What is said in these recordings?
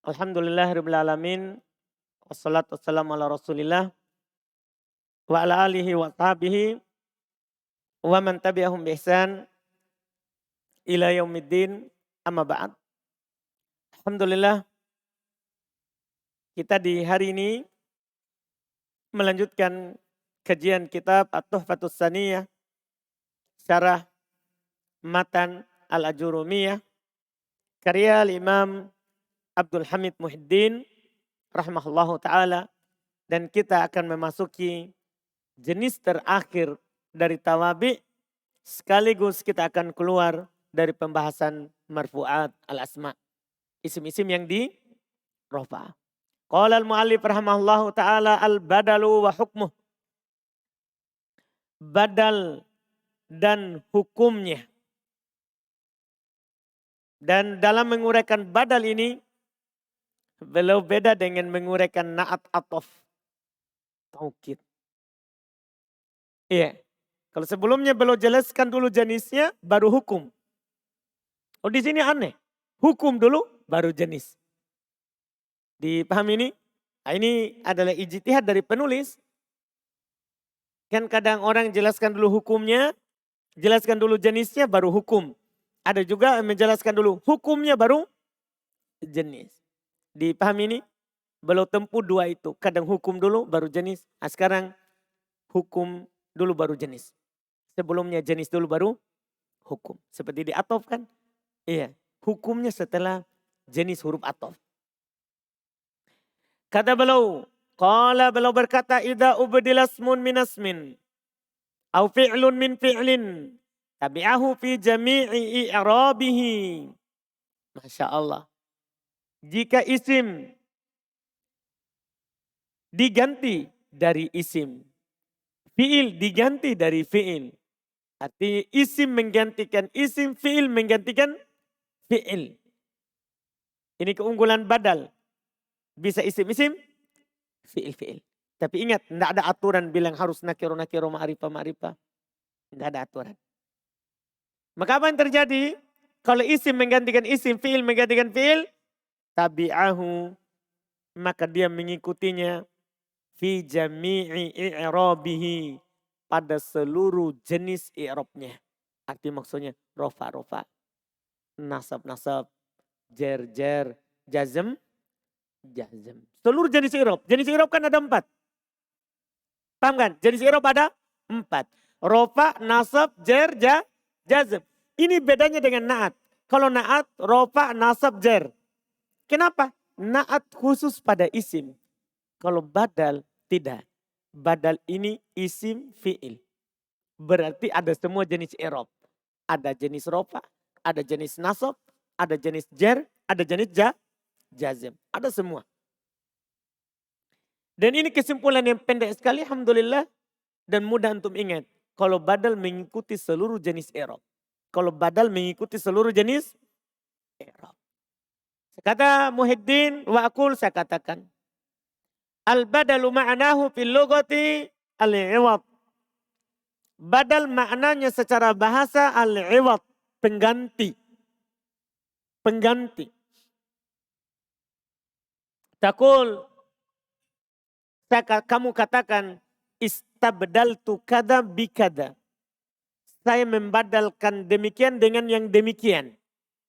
Alhamdulillahirabbil alamin. Wassalatu wassalamu ala Rasulillah wa ala alihi wa sahbihi wa man tabi'ahum bi ihsan ila yaumiddin. Amma ba'd. Alhamdulillah kita di hari ini melanjutkan kajian kitab At-Tuhfatus Saniyah syarah Matan Al-Ajurumiyah karya Imam Abdul Hamid Muhyiddin rahimahullahu taala, dan kita akan memasuki jenis terakhir dari tawabi, sekaligus kita akan keluar dari pembahasan marfu'at al-asma, isim-isim yang di rofa. Qala al-mu'allif rahimahullahu taala al-badalu wa hukmuh. Badal dan hukumnya. Dan dalam menguraikan badal ini beliau beda dengan menguraikan na'at atof. Taukid. Iya. Kalau sebelumnya beliau jelaskan dulu jenisnya baru hukum. Oh, di sini aneh. Hukum dulu baru jenis. Dipahami ini? Nah, ini adalah ijtihad dari penulis. Kan kadang orang jelaskan dulu hukumnya, jelaskan dulu jenisnya baru hukum. Ada juga yang menjelaskan dulu hukumnya baru jenis. Dipahami ini? Beliau tempuh dua itu. Kadang hukum dulu baru jenis. Nah, sekarang hukum dulu baru jenis. Sebelumnya jenis dulu baru hukum. Seperti di atof kan? Iya. Hukumnya setelah jenis huruf atof. Kata beliau. Qala beliau berkata. Idza ubdila asmun min asmin. Au fi'lun min fi'lin. Tabi'ahu fi jami'i i'rabihi. Masya Allah. Jika isim diganti dari isim, fi'il diganti dari fi'il. Artinya isim menggantikan isim, fi'il menggantikan fi'il. Ini keunggulan badal. Bisa isim-isim, fi'il-fi'il. Tapi ingat, tidak ada aturan bilang harus nakiro-nakiro, ma'rifah-ma'rifah. Tidak ada aturan. Maka apa yang terjadi? Kalau isim menggantikan isim, fi'il menggantikan fi'il, tabi'ahu, maka dia mengikutinya fi jami'i i'rabihi, pada seluruh jenis i'rabnya. Arti maksudnya rofa-rofa, nasab-nasab, jer-jer, jazm, jazm. Seluruh jenis i'rab. Jenis i'rab kan ada 4. Paham kan? Jenis i'rab ada 4. Rofa, nasab, jer, jazm. Ini bedanya dengan na'at. Kalau na'at, rofa, nasab, jer. Kenapa? Na'at khusus pada isim. Kalau badal tidak. Badal ini isim fi'il. Berarti ada semua jenis i'rab. Ada jenis rofa, ada jenis nasab, ada jenis jer, ada jenis jazm. Ada semua. Dan ini kesimpulan yang pendek sekali, alhamdulillah. Dan mudah untuk ingat. Kalau badal mengikuti seluruh jenis i'rab. Kalau badal mengikuti seluruh jenis i'rab. Kata Muhyiddin wa aqul, saya katakan. Al-badalu ma'nahu fil lughati al-'iwad. Badal maknanya secara bahasa al-'iwad. Pengganti. Pengganti. Taqul, kamu katakan istabdaltu kada bikada. Saya membadalkan demikian dengan yang demikian.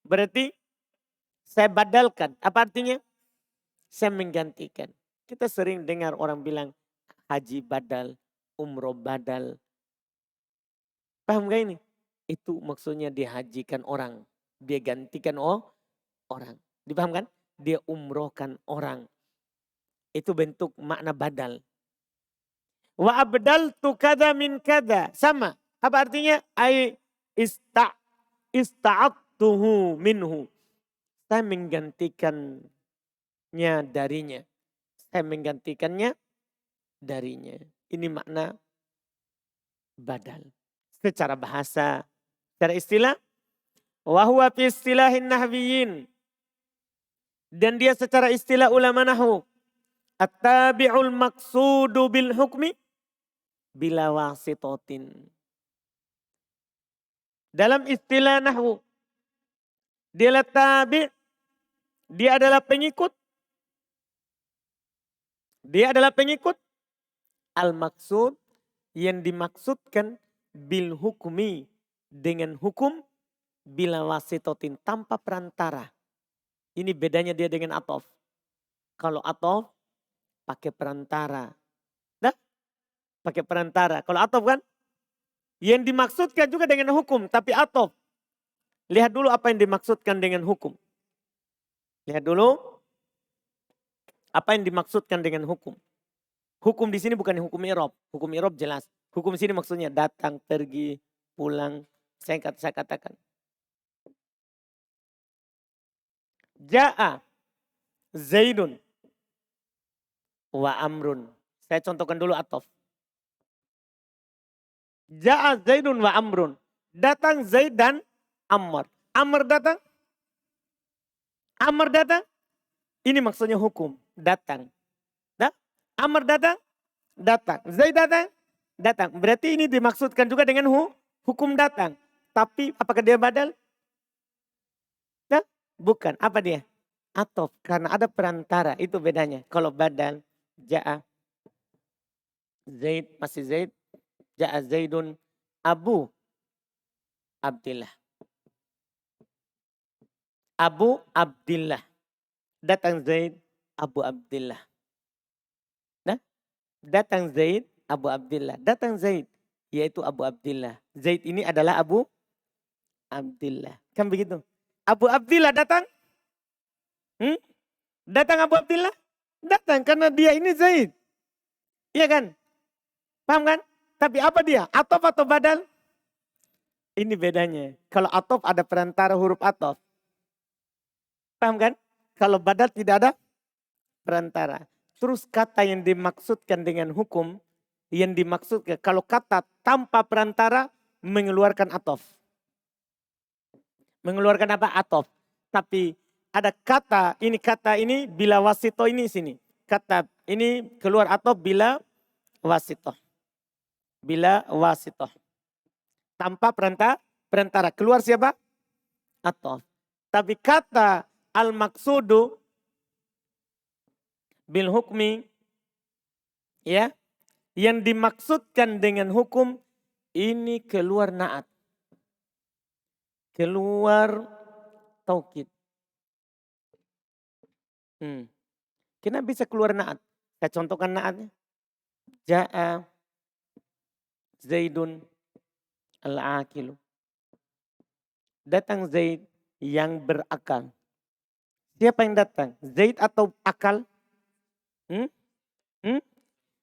Berarti saya badalkan. Apa artinya? Saya menggantikan. Kita sering dengar orang bilang haji badal, umroh badal. Paham gak ini? Itu maksudnya dihajikan orang. Dia gantikan orang. Dipaham kan? Dia umrohkan orang. Itu bentuk makna badal. Wa abdaltu kada min kada. Sama. Apa artinya? Ai ista'atuhu minhu. Saya menggantikannya darinya. Saya menggantikannya darinya. Ini makna badal. Secara bahasa, secara istilah. Wahuwa fi istilahin nahwiyin. Dan dia secara istilah ulama nahwu. At-tabi'ul maqsudu bil hukmi bila wasitotin. Dalam istilah nahwu. Dia adalah tabi'. Dia adalah pengikut Dia adalah pengikut. Al-maksud yang dimaksudkan bil hukmi dengan hukum bila wasitotin tanpa perantara. Ini bedanya dia dengan atof. Kalau atof pakai perantara. Nah, pakai perantara. Kalau atof kan yang dimaksudkan juga dengan hukum tapi atof. Lihat dulu apa yang dimaksudkan dengan hukum. Lihat dulu apa yang dimaksudkan dengan hukum. Hukum di sini bukan hukum i'rab. Hukum i'rab jelas. Hukum di sini maksudnya datang, pergi, pulang. Saya katakan. Ja'a Zaidun wa Amrun. Saya contohkan dulu atof. Ja'a Zaidun wa Amrun. Datang Zaid dan Amr. Amr datang. Amr datang. Ini maksudnya hukum. Datang. Amr datang, datang. Zaid datang, datang. Berarti ini dimaksudkan juga dengan hukum datang. Tapi apakah dia badal? Nah, bukan. Apa dia? Atof. Karena ada perantara. Itu bedanya. Kalau badal, ja'a Zaid, masih Zaid. Ja'a Zaidun Abu Abdillah. Abu Abdillah. Datang Zaid, Abu Abdillah. Datang Zaid, Abu Abdillah. Datang Zaid, yaitu Abu Abdillah. Zaid ini adalah Abu Abdillah. Kan begitu? Abu Abdillah datang. Datang Abu Abdillah? Datang karena dia ini Zaid. Iya kan? Paham kan? Tapi apa dia? Atof atau badal? Ini bedanya. Kalau atof ada perantara huruf atof. Paham kan? Kalau badal tidak ada perantara. Terus kata yang dimaksudkan dengan hukum, yang dimaksudkan kalau kata tanpa perantara mengeluarkan atof. Mengeluarkan apa? Atof. Tapi ada kata ini bila wasito ini sini. Kata ini keluar atof bila wasito. Bila wasito. Tanpa perantara. Keluar siapa? Atof. Tapi kata al-maksudu bil hukmi, ya, yang dimaksudkan dengan hukum ini keluar naat, keluar taukid. Kenapa bisa keluar naat? Saya contohkan naatnya. Ja'a Zaidun al-aqilu. Datang Zaid yang berakal. Siapa yang datang? Zaid atau akal?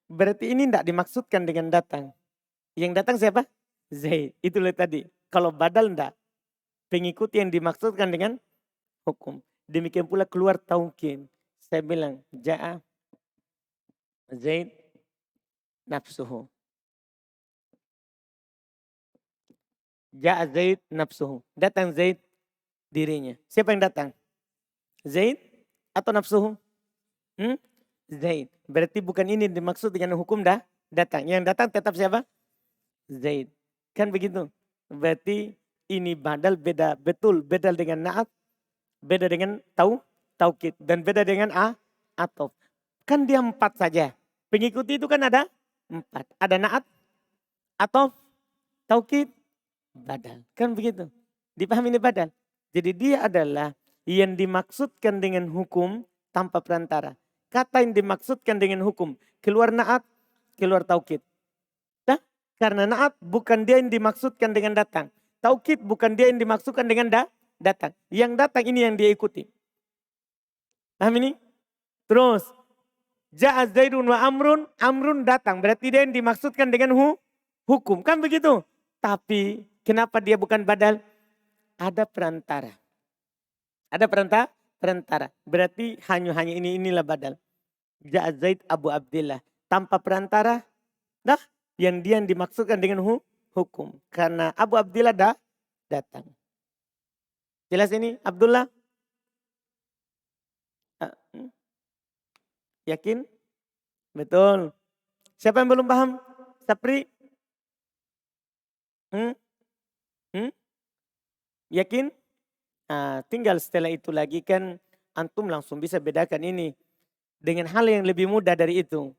Berarti ini tidak dimaksudkan dengan datang. Yang datang siapa? Zaid. Itulah tadi. Kalau badal tidak. Pengikut yang dimaksudkan dengan hukum. Demikian pula keluar taukid. Saya bilang, ja'a Zaid nafsuhu. Ja'a Zaid nafsuhu. Datang Zaid dirinya. Siapa yang datang? Zaid atau nafsuhu? Zaid. Berarti bukan ini dimaksud dengan hukum datang. Yang datang tetap siapa? Zaid. Kan begitu. Berarti ini badal beda betul. Beda dengan naat. Beda dengan taukid. Dan beda dengan atof. Kan dia 4 saja. Pengikuti itu kan ada 4. Ada naat, atof, taukid, badal. Kan begitu. Dipahami ini badal. Jadi dia adalah yang dimaksudkan dengan hukum tanpa perantara. Kata yang dimaksudkan dengan hukum. Keluar naat, keluar taukid. Nah, karena naat bukan dia yang dimaksudkan dengan datang. Taukid bukan dia yang dimaksudkan dengan datang. Yang datang ini yang dia ikuti. Paham ini? Terus. Ja'a Zaidun wa Amrun. Amrun datang. Berarti dia yang dimaksudkan dengan hukum. Kan begitu? Tapi kenapa dia bukan badal? Ada perantara. Ada perantara. Berarti hanya inilah badal. Ja'a Zaid Abu Abdillah. Tanpa perantara. Nah, yang dia yang dimaksudkan dengan hukum. Karena Abu Abdillah datang. Jelas ini Abdullah? Yakin? Betul. Siapa yang belum paham? Sapri? Yakin? Tinggal setelah itu lagi kan antum langsung bisa bedakan ini. dengan hal yang lebih mudah dari itu.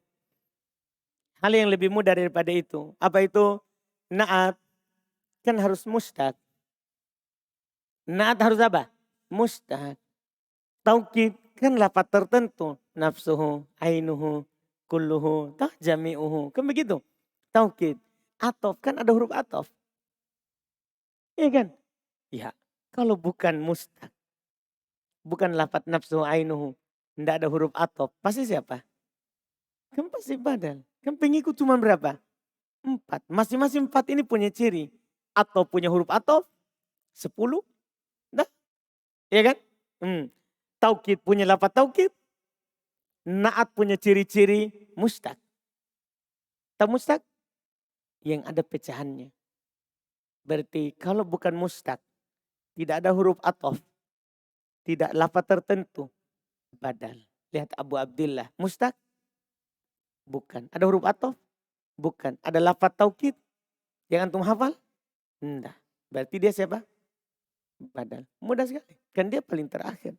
Hal yang lebih mudah daripada itu. Apa itu? Naat kan harus mustaq. Naat harus apa? Mustaq. Taukid kan lafaz tertentu. Nafsuhu, ainuhu, kulluhu, jami'uhu. Kan begitu. Taukid. Atof kan ada huruf atof. Iya kan? Ya. Kalau bukan mustaq. Bukan lafaz nafsuhu, ainuhu. Tidak ada huruf atof. Pasti siapa? Kan pasti badal. Kan pengikut cuma berapa? 4. Masing-masing 4 ini punya ciri. Atau punya huruf atof. 10. Dah. Iya kan? Taukid punya lafaz taukid. Naat punya ciri-ciri mustaq. Tahu mustaq? Yang ada pecahannya. Berarti kalau bukan mustaq. Tidak ada huruf atof. Tidak lafaz tertentu. Badal. Lihat Abu Abdillah. Mustaq? Bukan. Ada huruf atof? Bukan. Ada lafaz taukid? Yang antum hafal? Enggak. Berarti dia siapa? Badal. Mudah sekali. Kan dia paling terakhir.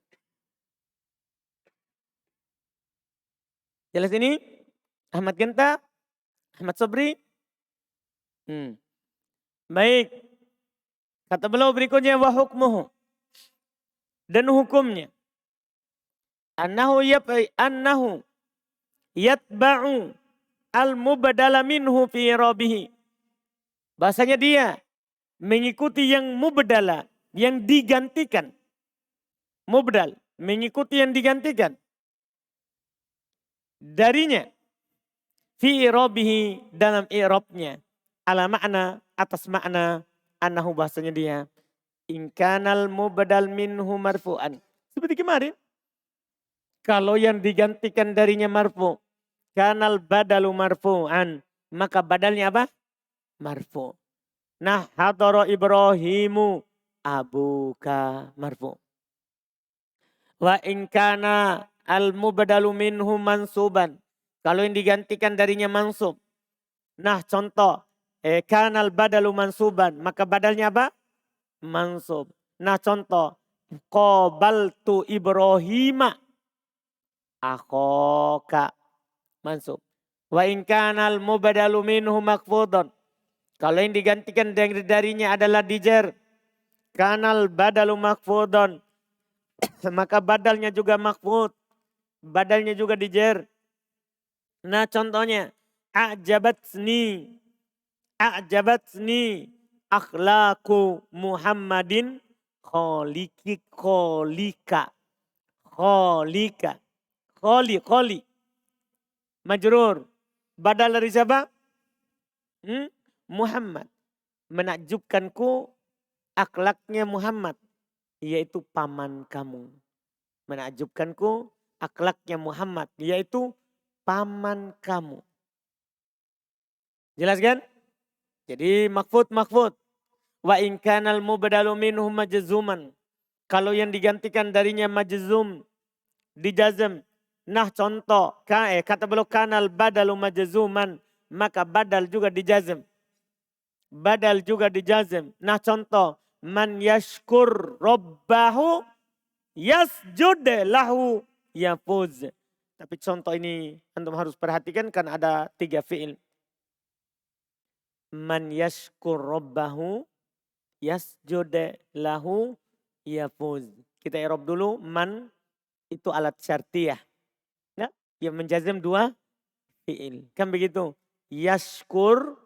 Jelas ini? Ahmad Genta? Ahmad Sobri? Baik. Kata beliau berikutnya wa hukmuhu. Dan hukumnya. Annahu yatba'u al-mubadala minhu fi rabihi. Bahasanya dia mengikuti yang mubadala, yang digantikan. Mubdal, mengikuti yang digantikan. Darinya. Fi i'rabihi dalam i'rabnya. Ala makna, atas makna. Annahu bahasanya dia. Inkanal mubadal minhu marfu'an. Seperti kemarin. Kalau yang digantikan darinya marfu. Kanal badalu marfu'an. Maka badalnya apa? Marfu. Nah hadara Ibrahimu abuka marfu. Wa inkana al mubadalu minhu mansuban. Kalau yang digantikan darinya mansub. Nah contoh. Kanal badalu mansuban. Maka badalnya apa? Mansub. Nah contoh. Qabaltu Ibrahima. Akhoka. Mansub. Wa inkanal mubadalu minhu makfudun. Kalau yang digantikan darinya adalah dijer. Kanal badalu makfudun. Maka badalnya juga makfud. Badalnya juga dijer. Nah contohnya. A'jabatni akhlaku Muhammadin kholika. Kholi. Majrur. Badal dari siapa? Muhammad. Menakjubkanku akhlaknya Muhammad. Yaitu paman kamu. Menakjubkanku akhlaknya Muhammad. Yaitu paman kamu. Jelas kan? Jadi makfud. Wa inkanal mubadalu minhu majzuman. Kalau yang digantikan darinya majzum. Dijazm. Nah contoh. Kata beliau kanal badalu majzuman. Maka badal juga dijazm. Badal juga dijazm. Nah contoh. Man yashkur robbahu yasjud lahu yafuz. Tapi contoh ini antum harus perhatikan kan ada 3 fi'il. Man yashkur robbahu yasjud lahu yafuz. Kita i'rab dulu. Man itu alat syartiyah. Ya, yang menjazm 2 fi'il. Kan begitu. Yashkur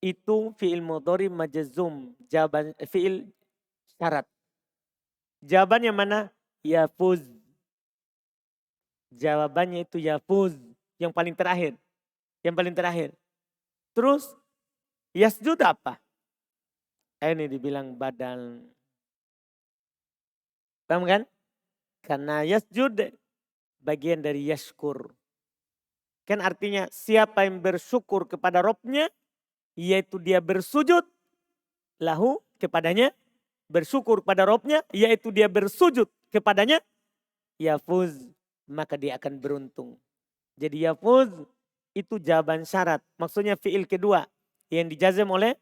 itu fi'il mudhari majzum. Jawaban fi'il syarat. Jawabannya mana? Yafuz. Jawabannya itu yafuz. Yang paling terakhir. Terus yasjud apa? Ini dibilang badal. Paham kan? Karena yasjud bagian dari yashkur. Kan artinya siapa yang bersyukur kepada Robnya. Yaitu dia bersujud. Lahu kepadanya. Bersyukur pada Robnya. Yaitu dia bersujud kepadanya. Yafuz. Maka dia akan beruntung. Jadi yafuz itu jawaban syarat. Maksudnya fi'il kedua. Yang dijazm oleh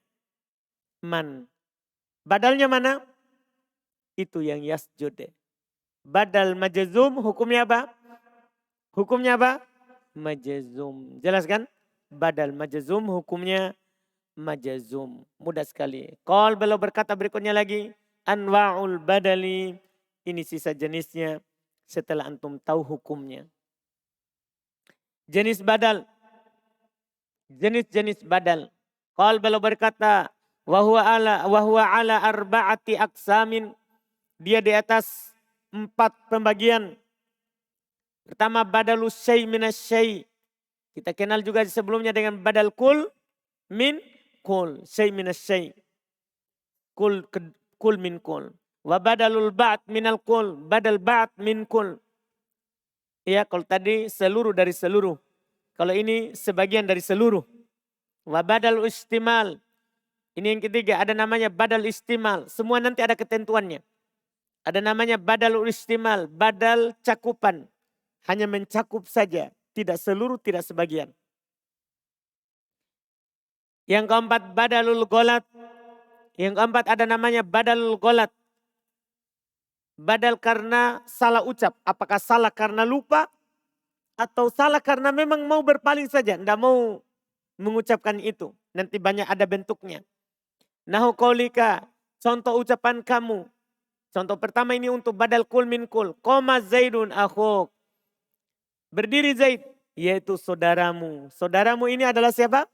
man. Badalnya mana? Itu yang yasjud. Badal majzum hukumnya apa? hukumnya apa? Majazum. Jelas kan? Badal majazum hukumnya majazum. Mudah sekali. Qal beliau berkata berikutnya lagi. Anwa'ul badali. Ini sisa jenisnya setelah antum tahu hukumnya. Jenis badal. Jenis-jenis badal. Qal beliau berkata. Wahuwa ala arba'ati aksamin. Dia di atas 4 pembagian. Pertama badalus syai minas syai. Kita kenal juga sebelumnya dengan badal kul min kul. Syai minas syai. Kul min kul. Wa badalul ba'd minal kul. Badal ba'd min kul. Ya, kalau tadi seluruh dari seluruh. Kalau ini sebagian dari seluruh. Wa badal istimal. Ini yang ketiga, ada namanya badal istimal. Semua nanti ada ketentuannya. Ada namanya badal istimal, badal cakupan. Hanya mencakup saja, tidak seluruh, tidak sebagian. Yang keempat badalul golat. Yang keempat ada namanya badalul golat. Badal karena salah ucap. Apakah salah karena lupa atau salah karena memang mau berpaling saja, tidak mau mengucapkan itu. Nanti banyak ada bentuknya. Nahu qaulika, contoh ucapan kamu. Contoh pertama ini untuk badal kul min kul. Qoma Zaidun akhuk. Berdiri Zaid, yaitu saudaramu. Saudaramu ini adalah siapa?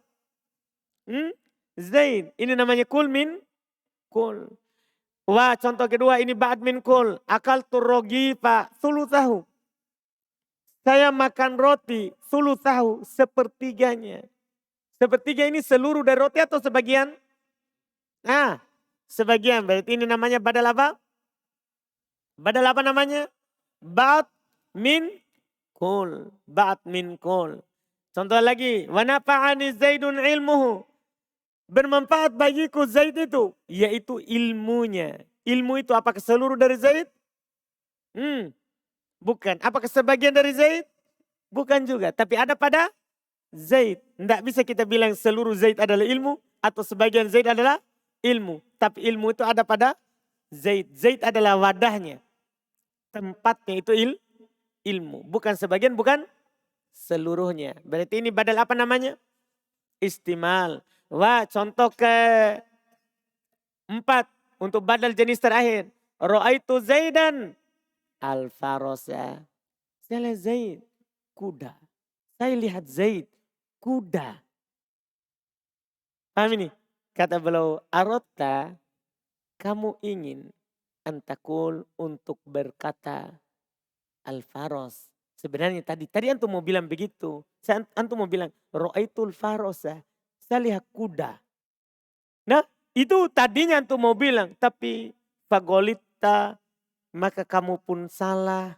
Zaid. Ini namanya kul min kul. Wah, contoh kedua ini ba'd min kul. Akal turrogi pak sulusahu. Saya makan roti sulusahu sepertiganya. Sepertiga ini seluruh dari roti atau sebagian? Nah, sebagian. Berarti ini namanya badal apa? Badal apa namanya? Ba'd min kul. Ba'd min kul. Contoh lagi. Wa nafa'ani Zaidun ilmuhu. Bermanfaat bagiku Zaid itu. Yaitu ilmunya. Ilmu itu apakah seluruh dari Zaid? Bukan. Apakah sebagian dari Zaid? Bukan juga. Tapi ada pada Zaid. Tidak bisa kita bilang seluruh Zaid adalah ilmu. Atau sebagian Zaid adalah ilmu. Tapi ilmu itu ada pada Zaid. Zaid adalah wadahnya. Tempatnya itu ilmu. Bukan sebagian, bukan seluruhnya. Berarti ini badal apa namanya? Istimal. Wah, contoh ke-4. Untuk badal jenis terakhir. Ra'aitu Zaidan al-farosa. Saya lihat Zaid, kuda. Saya lihat Zaid, kuda. Paham ini? Kata beliau, arotta, kamu ingin antakul untuk berkata al-faros. Sebenarnya tadi antum mau bilang begitu. Antum mau bilang ra'aitul farosa. Saya lihat kuda. Nah, itu tadinya antum mau bilang, tapi fagolita, maka kamu pun salah.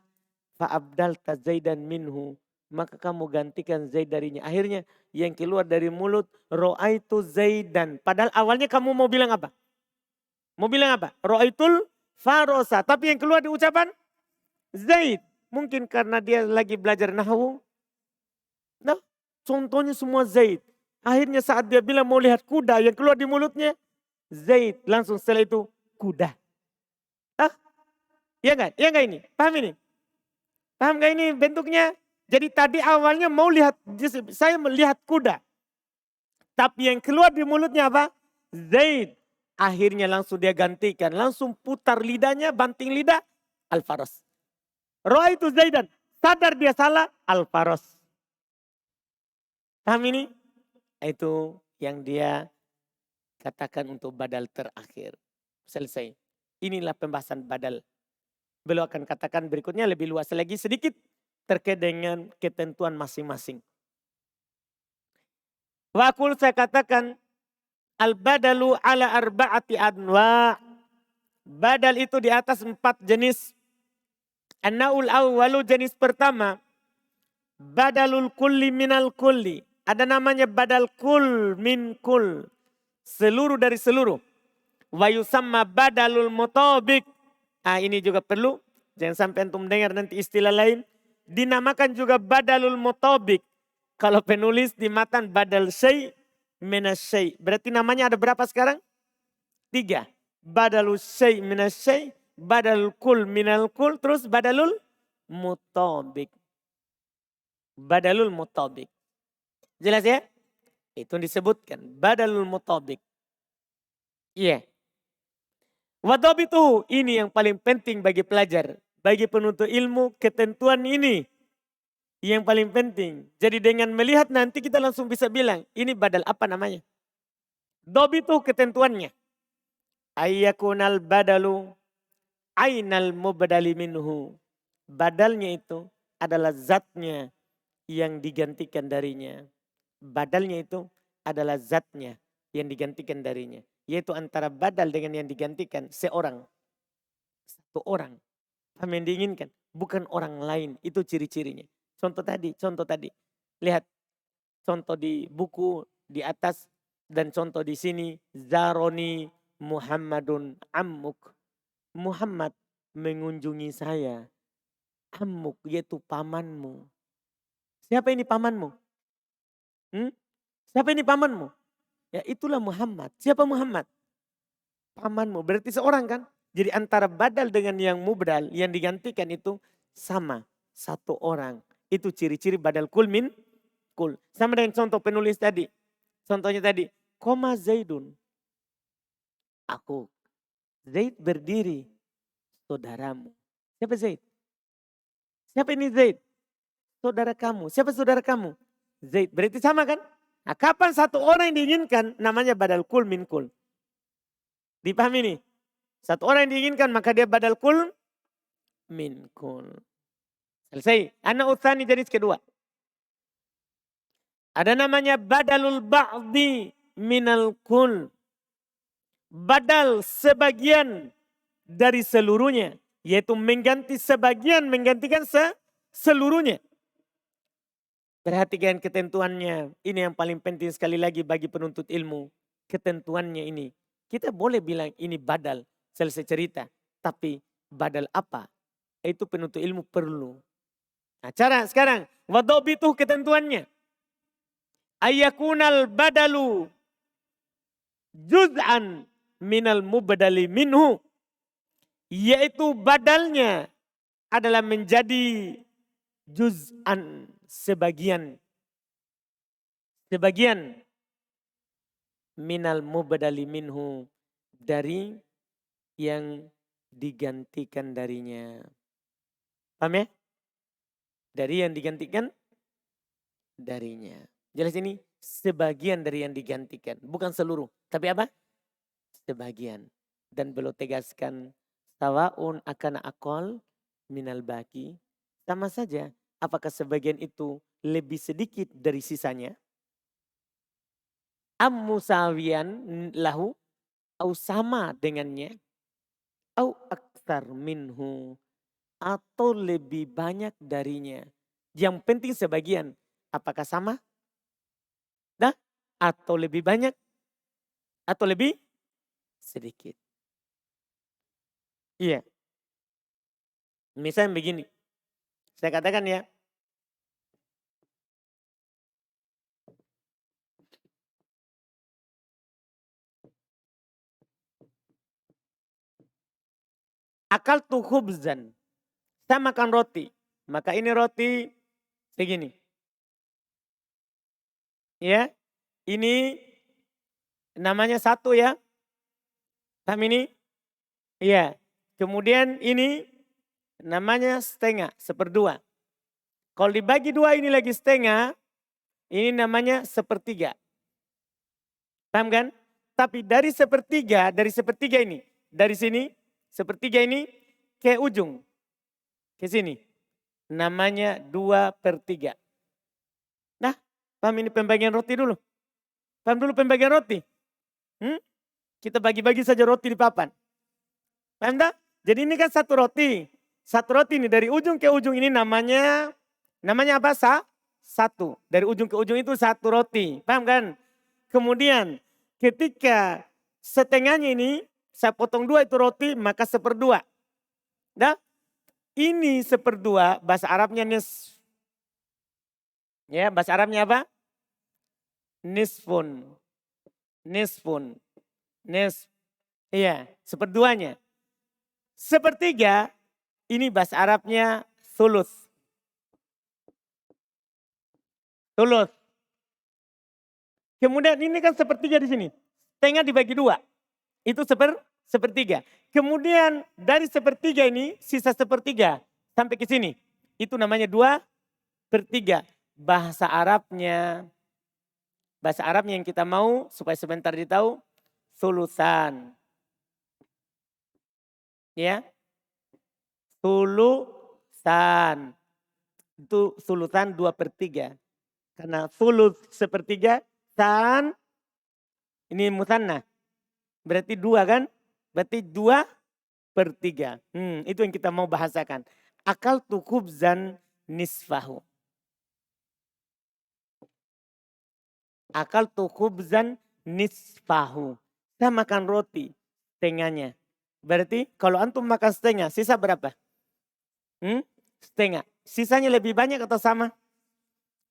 Fa'abdalta Zaidan minhu. Maka kamu gantikan Zaid darinya. Akhirnya yang keluar dari mulut, ra'aitu Zaidan. Padahal awalnya kamu mau bilang apa? Mau bilang apa? Ra'aitul farosa. Tapi yang keluar di ucapan Zaid. Mungkin karena dia lagi belajar nahwu. Nah, contohnya semua Zaid. Akhirnya saat dia bilang mau lihat kuda, yang keluar di mulutnya Zaid. Langsung setelah itu kuda. Iya enggak? Iya enggak ini? Paham ini? Paham enggak ini bentuknya? Jadi tadi awalnya mau lihat, saya melihat kuda. Tapi yang keluar di mulutnya apa? Zaid. Akhirnya langsung dia gantikan. Langsung putar lidahnya, banting lidah. Al-Faros. Roh itu Zaidan. Sadar dia salah. Al-Faros. Paham ini? Itu yang dia katakan untuk badal terakhir. Selesai. Inilah pembahasan badal. Beliau akan katakan berikutnya lebih luas lagi sedikit terkait dengan ketentuan masing-masing. Wakul saya katakan al-badalu ala arba'ati anwa. Badal itu di atas 4 jenis. An-naul awwalu jenis pertama. Badalul kulli minal kulli. Ada namanya badal kul min kul. Seluruh dari seluruh. Wa yusamma badalul mutabik. Ini juga perlu. Jangan sampai antum dengar nanti istilah lain. Dinamakan juga badalul mutabik. Kalau penulis di matan badal syai minas syai. Berarti namanya ada berapa sekarang? 3. Badalul syai minas syai. Badalul kul minal kul. Terus badalul mutabik. badalul mutabik. Jelas ya? Itu disebutkan badalul mutabik. Iya. Wadabitu ini yang paling penting bagi pelajar. Bagi penuntut ilmu ketentuan ini yang paling penting. Jadi dengan melihat nanti kita langsung bisa bilang ini badal apa namanya. Dobitu ketentuannya. Ayyakunal badalu ainal mubadali minhu. Badalnya itu adalah zatnya yang digantikan darinya. Badalnya itu adalah zatnya yang digantikan darinya. Yaitu antara badal dengan yang digantikan seorang. Satu orang. Apa yang diinginkan? Bukan orang lain. Itu ciri-cirinya. Contoh tadi. Lihat. Contoh di buku di atas. Dan contoh di sini. Zaroni Muhammadun Ammuk. Muhammad mengunjungi saya. Ammuk yaitu pamanmu. Siapa ini pamanmu? Siapa ini pamanmu? Ya itulah Muhammad. Siapa Muhammad? Pamanmu. Berarti seorang kan? Jadi antara badal dengan yang mubdal yang digantikan itu sama. Satu orang. Itu ciri-ciri badal kul min kul. Sama dengan contoh penulis tadi. Contohnya tadi. Koma Zaidun. Aku. Zaid berdiri. Saudaramu. Siapa Zaid? Siapa ini Zaid? Saudara kamu. Siapa saudara kamu? Zaid. Berarti sama kan? Nah, kapan satu orang yang diinginkan namanya badal kul min kul. Dipahami nih? Satu orang yang diinginkan maka dia badal kul min kul. Selesai. Anak utsani jenis kedua. Ada namanya badalul ba'di minal kul. Badal sebagian dari seluruhnya. Yaitu mengganti sebagian menggantikan seluruhnya. Perhatikan ketentuannya. Ini yang paling penting sekali lagi bagi penuntut ilmu. Ketentuannya ini. Kita boleh bilang ini badal. Selesai cerita. Tapi badal apa? Itu penuntut ilmu perlu. Nah cara sekarang. Wadobitu ketentuannya. Ayakunal badalu. Juz'an minal mubadali minhu. Yaitu badalnya adalah menjadi juz'an. Sebagian minal mubadali minhu dari yang digantikan darinya. Paham ya? Dari yang digantikan darinya. Jelas ini sebagian dari yang digantikan. Bukan seluruh. Tapi apa? Sebagian. Dan belum tegaskan. Sawa'un akana akol minal baki. Sama saja. Apakah sebagian itu lebih sedikit dari sisanya? Am musawiyan lahu. Au sama dengannya. Au aksar minhu. Atau lebih banyak darinya. Yang penting sebagian. Apakah sama? Nah, atau lebih banyak? Atau lebih sedikit? Iya. Misalnya begini. Saya katakan ya. Akal tu khubzan. Saya makan roti. Maka ini roti segini. Ya. Ini namanya satu ya. Paham ini? Iya. Kemudian ini namanya setengah, seperdua. Kalau dibagi dua ini lagi setengah, ini namanya sepertiga. Paham kan? Tapi dari sepertiga ini, dari sini, sepertiga ini ke ujung, ke sini. Namanya 2/3. Nah, paham ini pembagian roti dulu. Paham dulu pembagian roti. Kita bagi-bagi saja roti di papan. Paham tak? Jadi ini kan satu roti. Satu roti ini dari ujung ke ujung ini namanya apa? Satu. Dari ujung ke ujung itu satu roti. Paham kan? Kemudian ketika setengahnya ini saya potong dua itu roti maka seperdua. Nah, ini seperdua bahasa Arabnya nis. Ya, bahasa Arabnya apa? Nisfun. Nisfun. Iya, seperduanya. Sepertiga ini bahasa Arabnya sulus. Sulus. Kemudian ini kan sepertiga di sini. Setengah dibagi 2. Itu sepertiga. Kemudian dari sepertiga ini sisa sepertiga sampai ke sini. Itu namanya 2/3. Bahasa Arabnya yang kita mau supaya sebentar ditahu. Sulusan. Ya. Sulusan. Itu sulusan 2/3. Karena sulus sepertiga. San. Ini musanna. Berarti 2 kan? Berarti 2/3. Itu yang kita mau bahasakan. Akal tu khubzan nisfahu. Akal tu khubzan nisfahu. Saya makan roti setengahnya. Berarti kalau antum makan setengah, sisa berapa? Setengah. Sisanya lebih banyak atau sama?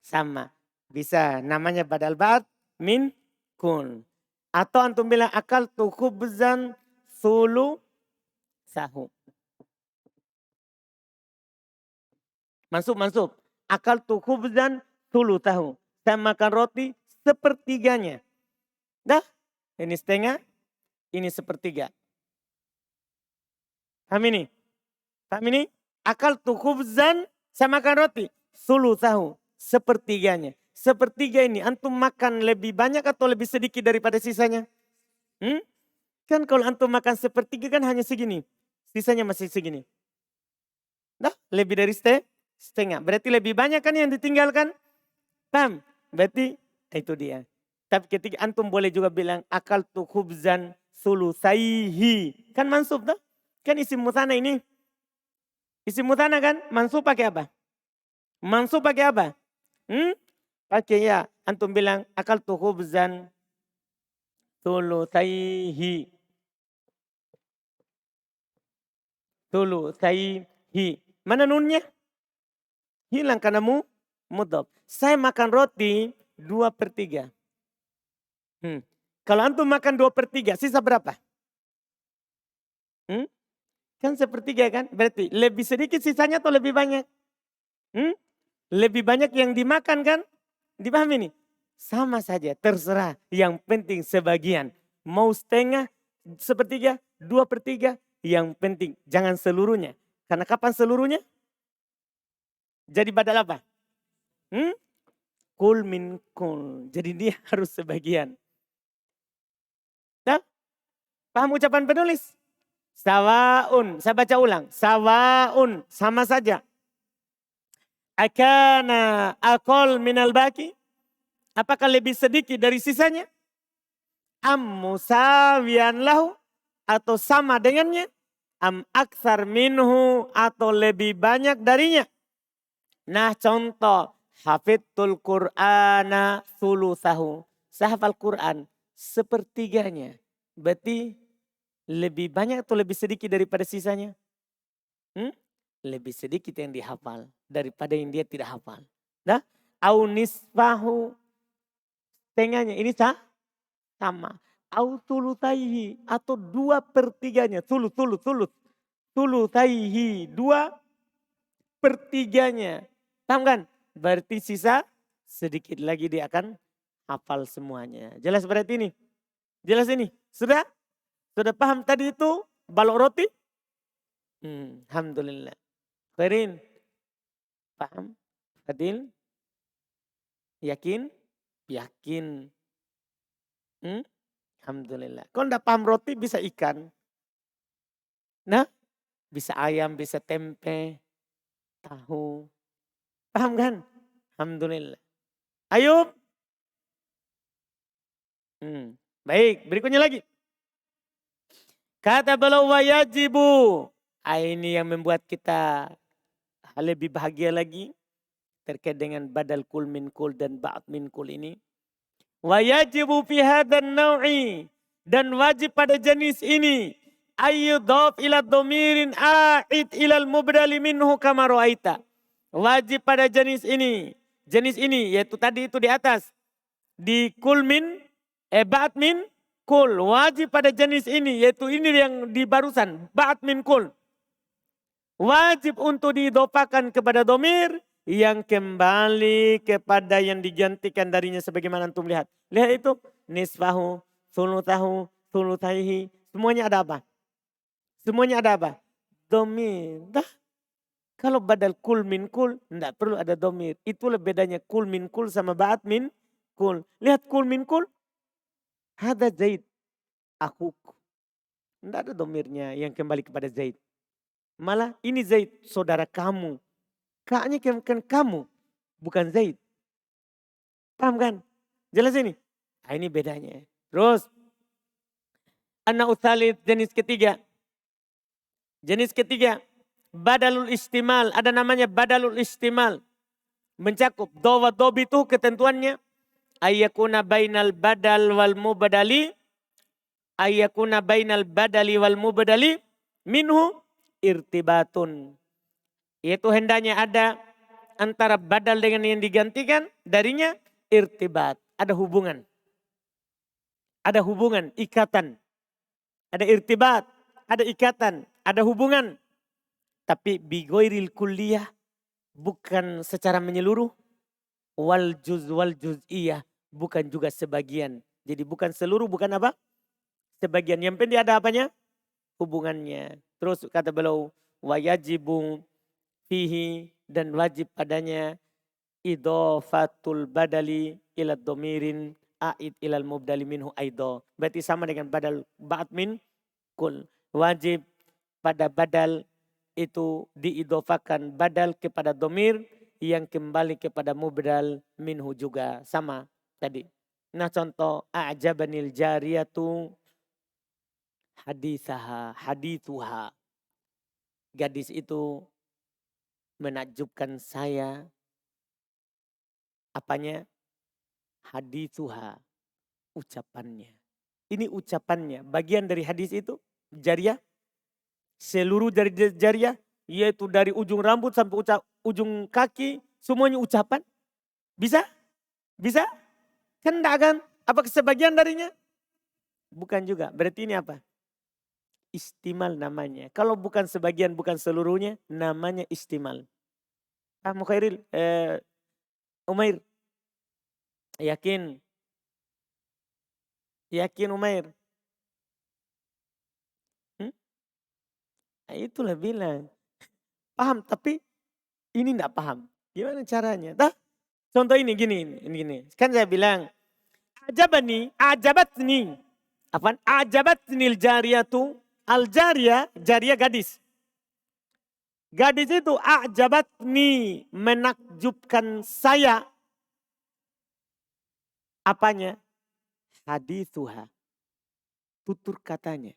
Sama. Bisa namanya badal ba'd min kun. Atau antum bilang akal tu khubzan sulu sahu. Mansub. Akal tu khubzan sulu tahu. Saya makan roti sepertiganya. Dah, ini setengah, ini sepertiga. Paham ini? Akal tu khubzan, saya makan roti sulu tahu. Sepertiganya. Sepertiga ini antum makan lebih banyak atau lebih sedikit daripada sisanya? Kan kalau antum makan sepertiga kan hanya segini. Sisanya masih segini. Nah, lebih dari setengah. Berarti lebih banyak kan yang ditinggalkan? Paham? Berarti itu dia. Tapi ketika antum boleh juga bilang akal tu khubzan sulusaihi. Kan mansub tuh? Kan isim musanna ini. Isim musanna kan? Mansub pakai apa? Pakai ya, antum bilang akal tu khubzan sulusaihi. Mana nunnya? Hilang karena mudhof. Saya makan roti 2/3. Kalau antum makan 2/3, sisa berapa? Kan sepertiga kan? Berarti lebih sedikit sisanya atau lebih banyak? Lebih banyak yang dimakan kan? Dipahami nih? Sama saja, terserah. Yang penting sebagian. Mau setengah, sepertiga, 2/3. Yang penting jangan seluruhnya. Karena kapan seluruhnya? Jadi badal apa? Kul min kul. Jadi dia harus sebagian. Nah, paham ucapan penulis? Sawaun. Saya baca ulang. Sawaun. Sama saja. Akana akol minal baki. Apakah lebih sedikit dari sisanya? Am musawiyan lahu. Atau sama dengannya. Am aksar minhu. Atau lebih banyak darinya. Nah contoh. Hafidtul Qur'ana sulusahu. Saya hafal Quran sepertiganya. Berarti lebih banyak atau lebih sedikit daripada sisanya? Lebih sedikit yang dihafal daripada yang dia tidak hafal. Nah, au nisfahu, setengahnya ini sama. Au tulutaihi, atau 2/3-nya. Tulutaihi, 2/3-nya. Paham kan? Berarti sisa sedikit lagi dia akan hafal semuanya. Jelas berarti ini? Jelas ini? Sudah? Sudah paham tadi itu balok roti? Alhamdulillah. Khairin? Paham? Fadil? Yakin? Yakin. Alhamdulillah. Kalau enggak paham roti bisa ikan. Nah, bisa ayam, bisa tempe, tahu. Paham kan? Alhamdulillah. Ayub? Baik, berikutnya lagi. Kata beliau wajibu. Ini yang membuat kita lebih bahagia lagi. Terkait dengan badal kul min kul dan ba'd min kul ini. Wajibu fi hadan naw'i. Dan wajib pada jenis ini. Ayyudhaf ila domirin a'id ilal mubdali minhu kama ra'aita. Wajib pada jenis ini. Jenis ini yaitu tadi itu di atas. Di kul min, ba'd min kul. Wajib pada jenis ini yaitu ini yang di barusan. Ba'd min kul. Wajib untuk didopakan kepada domir yang kembali kepada yang digantikan darinya sebagaimana antum lihat. Lihat itu nisfahu, thuluthahu, thuluthaihi. Semuanya ada apa? Semuanya ada apa? Domir. Dah. Kalau badal kul min kul, tidak perlu ada domir. Itulah bedanya kul min kul sama ba'at min kul. Lihat kul min kul. Hada Zaid. Akuku. Tidak ada domirnya yang kembali kepada Zaid. Malah ini Zaid, saudara kamu. Kaknya kan kamu, bukan Zaid. Paham kan? Jelas ini? Nah, ini bedanya. Terus. Anak uthalid jenis ketiga. Jenis ketiga. Badalul istimal. Ada namanya badalul istimal. Mencakup dowa dobi itu ketentuannya. Ayyakuna bainal badal wal mubadali. Ayyakuna bainal badali wal mubadali. Minhu irtibatun. Yaitu hendaknya ada antara badal dengan yang digantikan. Darinya irtibat. Ada hubungan. Ada hubungan, ikatan. Ada irtibat, ada ikatan, ada hubungan. Tapi bigoiril kulliyah, bukan secara menyeluruh. Wal juz'iyah, bukan juga sebagian. Jadi bukan seluruh, bukan apa? Sebagian. Yang penting ada apanya? Hubungannya. Terus kata beliau, wayajibu fihi, dan wajib padanya idofatul badali ila domirin a'id ilal mubdali minhu aido. Berarti sama dengan badal ba'at min kul. Wajib pada badal itu diidofakan badal kepada domir yang kembali kepada mubdal minhu juga. Sama tadi. Nah contoh a'jabanil jariyatu hadithuha. Gadis itu menakjubkan saya. Apanya? Hadithuha. Ucapannya. Ini ucapannya. Bagian dari hadis itu jariyah. Seluruh dari jariyah. Yaitu dari ujung rambut sampai ujung kaki. Semuanya ucapan. Bisa? Bisa? Kan enggak kan? Apa sebagian darinya? Bukan juga. Berarti ini apa? Istimal namanya. Kalau bukan sebagian, bukan seluruhnya. Namanya istimal. Mukhairil. Umair. Yakin? Yakin Umair? Nah, itulah bilang. Paham tapi ini enggak paham. Gimana caranya? Contoh ini gini. Kan saya bilang. Ajabatni. Apaan? Ajabatnil jariyatu. Al-jariyah, jariyah gadis. Gadis itu ajabatni. Menakjubkan saya. Apanya? Hadithuha. Tutur katanya.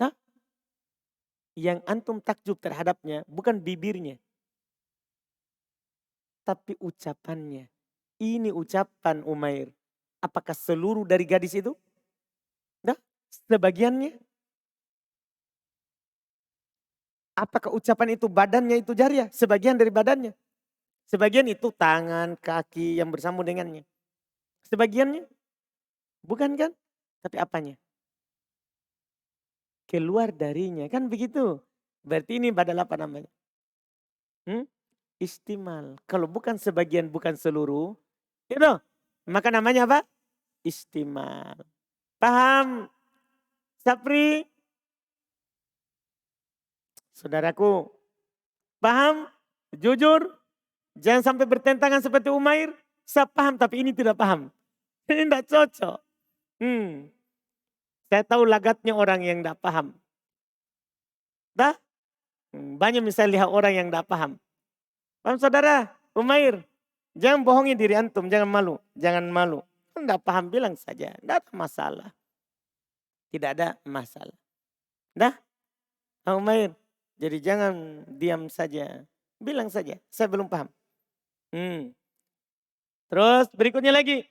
Nah, yang antum takjub terhadapnya bukan bibirnya. Tapi ucapannya. Ini ucapan Umair. Apakah seluruh dari gadis itu? Nah, sebagiannya. Apakah ucapan itu badannya itu jariyah? Sebagian dari badannya. Sebagian itu tangan, kaki yang bersambung dengannya. Sebagiannya. Bukan kan? Tapi apanya? Keluar darinya. Kan begitu. Berarti ini badal apa namanya? Istimal. Kalau bukan sebagian, bukan seluruh. Itu. Maka namanya apa? Istimal. Paham? Sapri? Saudaraku. Paham? Jujur? Jangan sampai bertentangan seperti Umair. Saya paham tapi ini tidak paham. Ini tidak cocok. Saya tahu lagatnya orang yang tidak paham. Banyak misalnya lihat orang yang tidak paham. Paham saudara? Umair. Jangan bohongi diri antum. Jangan malu. Jangan malu. Tidak paham bilang saja. Tidak ada masalah. Tidak ada masalah. Umair. Jadi jangan diam saja. Bilang saja. Saya belum paham. Terus berikutnya lagi.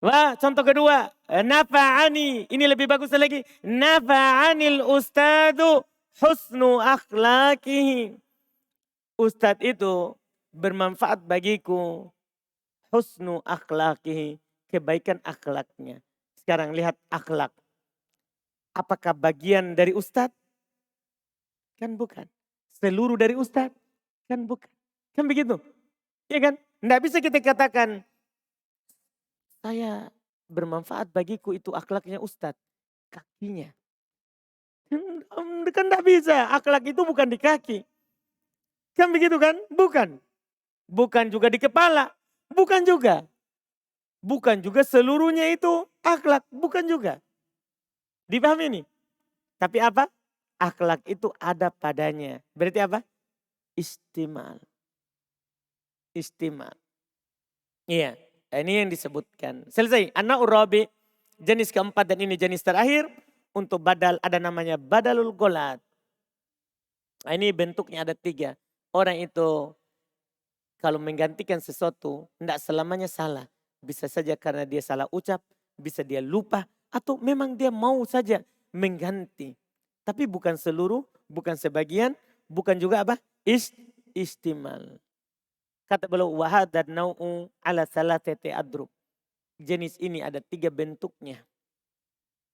Wah, contoh kedua. Nafa'ani. Ini lebih bagus lagi. Nafa'anil ustadu husnu akhlakihi. Ustadz itu bermanfaat bagiku. Husnu akhlakihi. Kebaikan akhlaknya. Sekarang lihat akhlak. Apakah bagian dari ustadz? Kan bukan. seluruh dari ustaz. Kan bukan. Kan begitu. Ya kan? Tidak bisa kita katakan, saya bermanfaat bagiku itu akhlaknya ustaz. Kakinya. Kan tidak bisa. Akhlak itu bukan di kaki. Kan begitu kan? Bukan. Bukan juga di kepala. Bukan juga. Bukan juga seluruhnya itu akhlak. Bukan juga. Dipahami ini? Tapi apa? Akhlak itu ada padanya. Berarti apa? Istimal. Istimal. Iya. Ini yang disebutkan. Selesai. Anak urabi. Jenis keempat dan ini jenis terakhir. Untuk badal ada namanya badalul golat. Nah, ini bentuknya ada 3. Orang itu kalau menggantikan sesuatu tidak selamanya salah. Bisa saja karena dia salah ucap. Bisa dia lupa. Atau memang dia mau saja mengganti. Tapi bukan seluruh. Bukan sebagian. Bukan juga apa? Istimal. Kata beliau wahad dan nau'u ala salatati adrub. Jenis ini ada 3 bentuknya.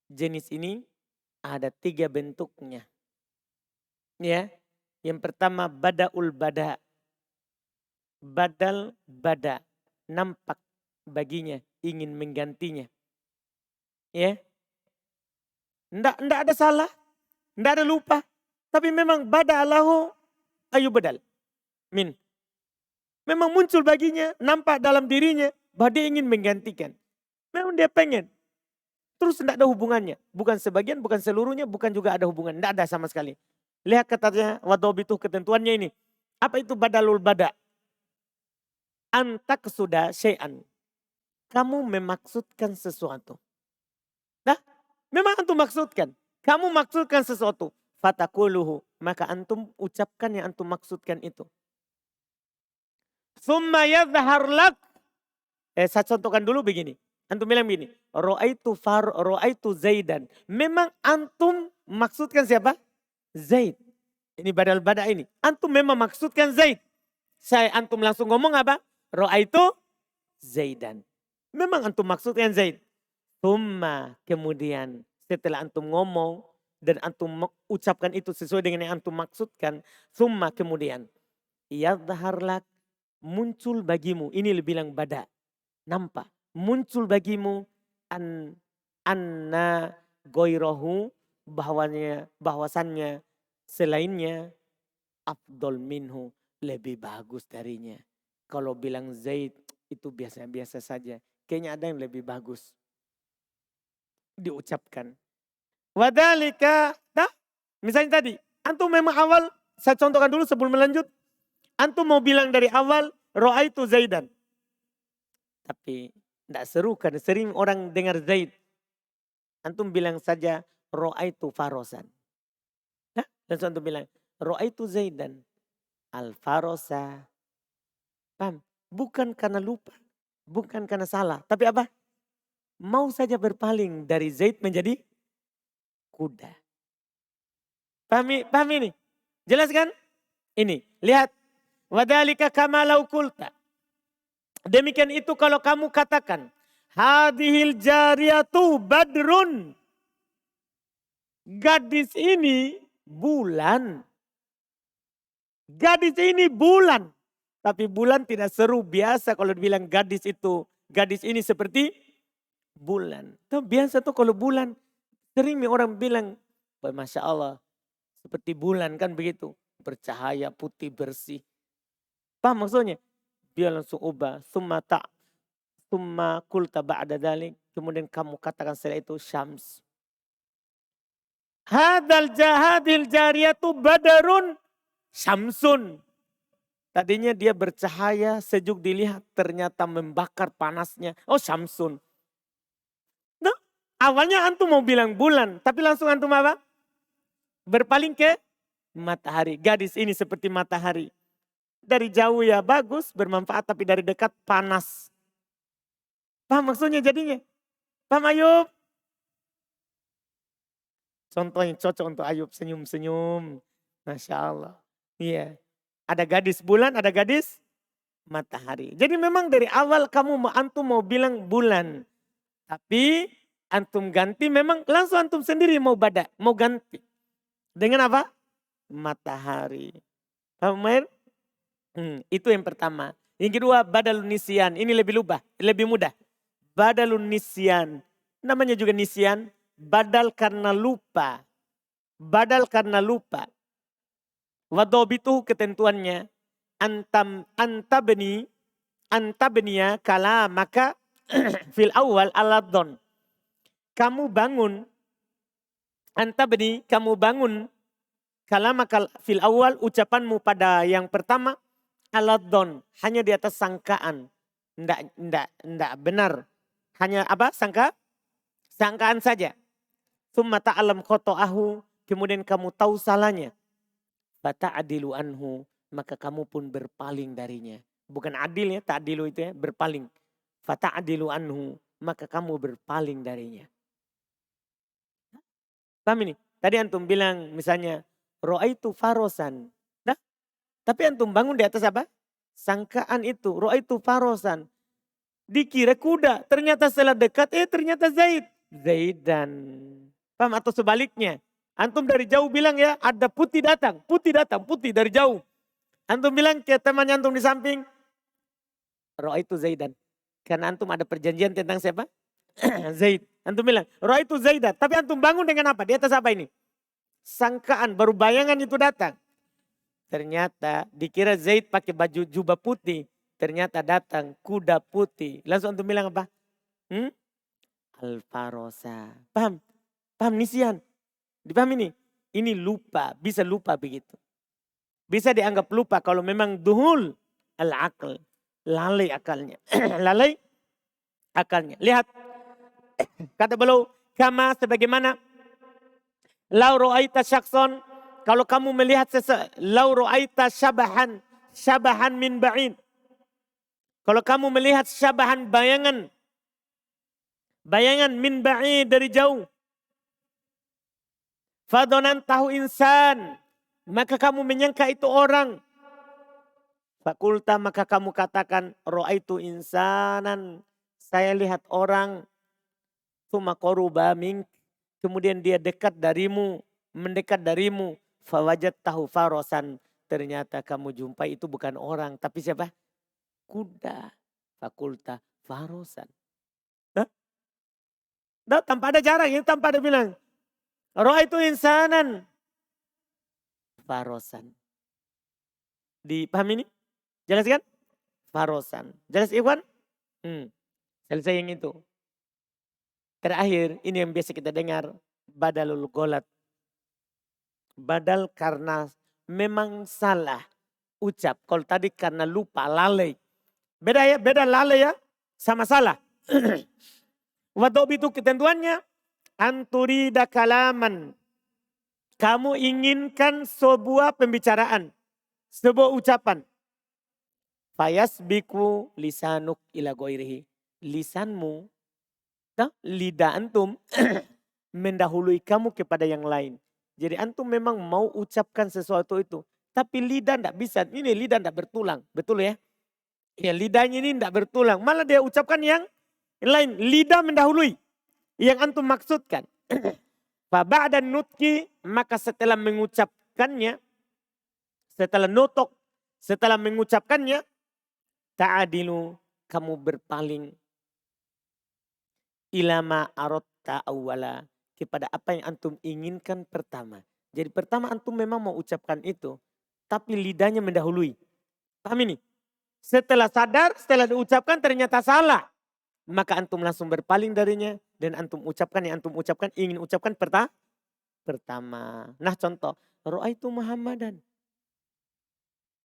Jenis ini ada 3 bentuknya. Ya. Yang pertama badaul bada. Badal bada. Nampak baginya ingin menggantinya. Ya. Ndak ada salah. Ndak ada lupa. Tapi memang bada lahu ayu badal. Memang muncul baginya. Nampak dalam dirinya. Bahwa dia ingin menggantikan. Memang dia pengen. Terus tidak ada hubungannya. Bukan sebagian, bukan seluruhnya, bukan juga ada hubungan. Tidak ada sama sekali. Lihat katanya wadobitu ketentuannya ini. Apa itu badalul bada? Antak sudah syai'an. Kamu memaksudkan sesuatu. Nah, memang antum maksudkan. Kamu maksudkan sesuatu. Fatakuluhu. Maka antum ucapkan yang antum maksudkan itu. Summa yadhhar lak. Saya contohkan dulu begini. Antum bilang begini. Ro'aitu Zaidan. Memang antum maksudkan siapa? Zaid. Ini badal bada ini. Antum memang maksudkan Zaid. Saya antum langsung ngomong apa? Ro'aitu Zaidan. Memang antum maksudkan Zaid. Thumma kemudian setelah antum ngomong dan antum ucapkan itu sesuai dengan yang antum maksudkan. Thumma kemudian. Yadhhar lak. Muncul bagimu. Ini lebih bilang bada. Nampak. Muncul bagimu anna goirohu bahwasannya selainnya afdol minhu lebih bagus darinya. Kalau bilang Zaid itu biasa-biasa saja. Kayaknya ada yang lebih bagus. Diucapkan. Wadhalika. Misalnya tadi. Antum memang awal. Saya contohkan dulu sebelum melanjut. Antum mau bilang dari awal. Ro'aitu Zaidan. Tapi tidak seru kan. Sering orang dengar Zaid. Antum bilang saja ro'aitu farosan. Nah, langsung antum bilang ro'aitu Zaidan. Al-farosa. Paham? Bukan karena lupa. Bukan karena salah. Tapi apa? Mau saja berpaling dari Zaid menjadi kuda. Paham ini? Jelas kan? Ini. Lihat. Wadhalika kama lau kulta. Demikian itu kalau kamu katakan. Hadihil jariyatu badrun. Gadis ini bulan. Gadis ini bulan. Tapi bulan tidak seru biasa kalau dibilang gadis itu. Gadis ini seperti bulan. Itu biasa tuh kalau bulan. Sering orang bilang. Masya Allah. Seperti bulan kan begitu. Bercahaya putih bersih. Paham maksudnya? Dia langsung ubah. Summa kulta ba'da dalik. Kemudian kamu katakan setelah itu syams. Hadil jariyatu badarun syamsun. Tadinya dia bercahaya, sejuk dilihat. Ternyata membakar panasnya. Oh syamsun. Nah, awalnya antum mau bilang bulan. Tapi langsung antum apa? Berpaling ke matahari. Gadis ini seperti matahari. Dari jauh ya bagus, bermanfaat. Tapi dari dekat panas. Paham maksudnya jadinya? Paham Ayub? Contoh yang cocok untuk Ayub senyum-senyum. Masya Allah. Iya. Ada gadis bulan, ada gadis matahari. Jadi memang dari awal antum mau bilang bulan. Tapi antum ganti memang langsung antum sendiri mau ganti. Dengan apa? Matahari. Paham Umair? Itu yang pertama. Yang kedua badalun nisyan. Ini lebih mudah. Badalun nisyan. Namanya juga nisyan. Badal karena lupa. Badal karena lupa. Wadobituhu ketentuannya. Antabniya kalamaka fil awal aladon. Kamu bangun. Kamu bangun. Kalamaka fil awal ucapanmu pada yang pertama. Aladon. Hanya di atas sangkaan. Ndak benar. Hanya apa? Sangkaan saja. Summa ta'alam khoto'ahu. Kemudian kamu tahu salahnya. Fata'adilu anhu. Maka kamu pun berpaling darinya. Bukan adil ya. Ta'adilu itu ya. Berpaling. Fata'adilu anhu. Maka kamu berpaling darinya. Paham ini? Tadi antum bilang misalnya. Ro'aitu farosan. Nah, tapi antum bangun di atas apa? Sangkaan itu. Ro'aitu farosan. Dikira kuda. Ternyata setelah dekat. Ternyata Zaid. Zaidan. Paham atau sebaliknya? Antum dari jauh bilang ya ada putih datang. Putih dari jauh. Antum bilang ke temannya antum di samping. Ro'aitu Zaidan. Karena antum ada perjanjian tentang siapa? Zaid. Antum bilang ro'aitu Zaidan. Tapi antum bangun dengan apa? Di atas apa ini? Sangkaan baru bayangan itu datang. Ternyata dikira Zaid pakai baju jubah putih. Ternyata datang kuda putih. Langsung antum bilang apa? Al-farosa. Paham? Paham nisyan? Dipaham ini? Ini lupa, bisa lupa begitu. Bisa dianggap lupa kalau memang duhul al-aql. Lalai akalnya. Lalai akalnya. Lihat. Kata beliau, kama sebagaimana. Lau ro'aita syakson. Kalau kamu melihat lau ro'aita syabahan min ba'in. Kalau kamu melihat syabahan bayangan min ba'in dari jauh. Fadonan tahu insan. Maka kamu menyangka itu orang. Fakulta maka kamu katakan. Ro'aitu insanan. Saya lihat orang. Tuma koruba mink. Kemudian dia dekat darimu. Mendekat darimu. Fawajat tahu farosan. Ternyata kamu jumpai itu bukan orang. Tapi siapa? Kuda. Fakulta farosan. Nah, tanpa ada jarak. Tanpa ada bilang. Ro'aitu insanan. Farosan. Dipahami ini? Jelas kan? Farosan. Jelas Ikhwan? Selesai yang itu. Terakhir, ini yang biasa kita dengar. Badalul golat. Badal karena memang salah ucap. Kalau tadi karena lupa, lalai. Beda ya, beda lalai ya. Sama salah. Wadob itu ketentuannya. Anturida kalaman. Kamu inginkan sebuah pembicaraan. Sebuah ucapan. Fayasbiku lisanuk ila goirihi. Lisanmu, lidah antum mendahului kamu kepada yang lain. Jadi antum memang mau ucapkan sesuatu itu. Tapi lidah tidak bisa. Ini lidah tidak bertulang. Betul ya? Ya lidahnya ini tidak bertulang. Malah dia ucapkan yang lain. Lidah mendahului. Yang antum maksudkan. Faba'dan nutki, maka setelah mengucapkannya, setelah nutuk, setelah mengucapkannya, ta'adilu, kamu berpaling. Ilama arotta awala, kepada apa yang antum inginkan pertama. Jadi pertama antum memang mau ucapkan itu, tapi lidahnya mendahului. Paham ini? Setelah sadar, setelah diucapkan ternyata salah. Maka antum langsung berpaling darinya. Dan antum ucapkan yang antum ucapkan, ingin ucapkan pertama. Nah contoh, ro'aitu Muhammadan.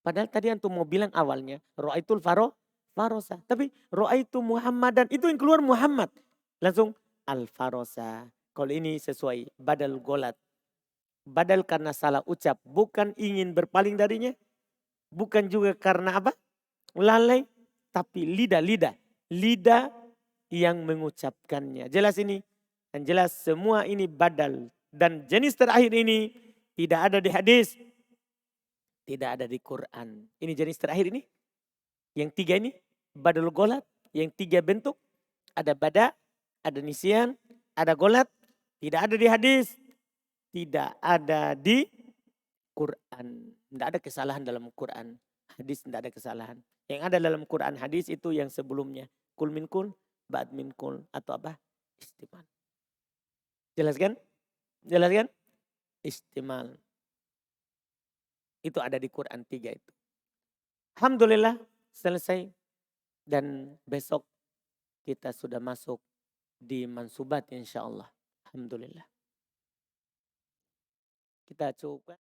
Padahal tadi antum mau bilang awalnya, ro'aitul farosa. Tapi ro'aitu Muhammadan, itu yang keluar Muhammad. Langsung al-farosa. Kalau ini sesuai badal golat. Badal karena salah ucap, bukan ingin berpaling darinya. Bukan juga karena apa? Lalai, tapi lidah yang mengucapkannya. Jelas ini? Dan jelas semua ini badal. Dan jenis terakhir ini tidak ada di hadis. Tidak ada di Quran. Ini jenis terakhir ini. Yang tiga ini badal golat. Yang tiga bentuk. Ada bada, ada nisyan, ada golat. Tidak ada di hadis. Tidak ada di Quran. Tidak ada kesalahan dalam Quran. Hadis tidak ada kesalahan. Yang ada dalam Quran hadis itu yang sebelumnya. Kul min kul, ba'd min kul. Atau apa? Istimal. Jelas kan? Jelas kan? Istimal. Itu ada di Quran 3 itu. Alhamdulillah selesai. Dan besok kita sudah masuk di mansubat insya Allah. Alhamdulillah. Kita coba.